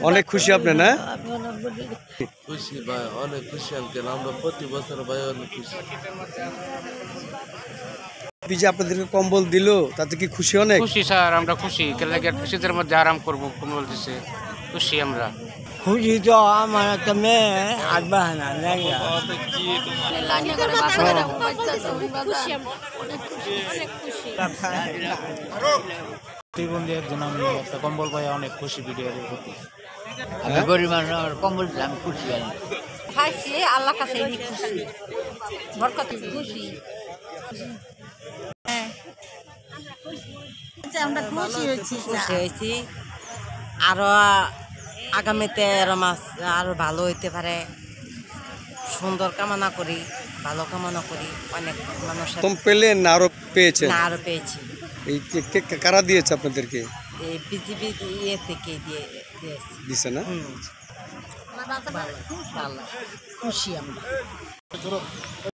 অনেক খুশি আপনি না? খুশি ভাই, অনেক খুশি আঙ্কেল, আমরা প্রতি বছর ভাই অনেক খুশি। যে আপনাদেরকে কম্বল দিল তাতে কি খুশি? অনেক খুশি স্যার, আমরা খুশি। খুশিদের মধ্যে আরাম করবো কম্বল দিছে, খুশি আমরা। খুশি তো আমার একটা মেয়ে আসবে না প্রতিবন্ধী একজন, আমি একটা কম্বল পাই অনেক খুশি। ভিডিওর প্রতি আমি গরিব মানুষ, আমার কম্বল দিলাম, খুশি আমি। খাইছি আল্লাহ কাছে খুশি, বরকত খুশি। আমরা খুশি হয়েছি। আরো আগামীতে আরো মাস আরো ভালো হইতে পারে, সুন্দর কামনা করি, ভালো কামনা করি। অনেক মানুষ পেলেন না আরো পেয়েছেন? আরো পেয়েছি। এই কারা দিয়েছে আপনাদেরকে? এই বিজিবি ইয়ে থেকে দিছে না? ভালো, খুশি আমরা।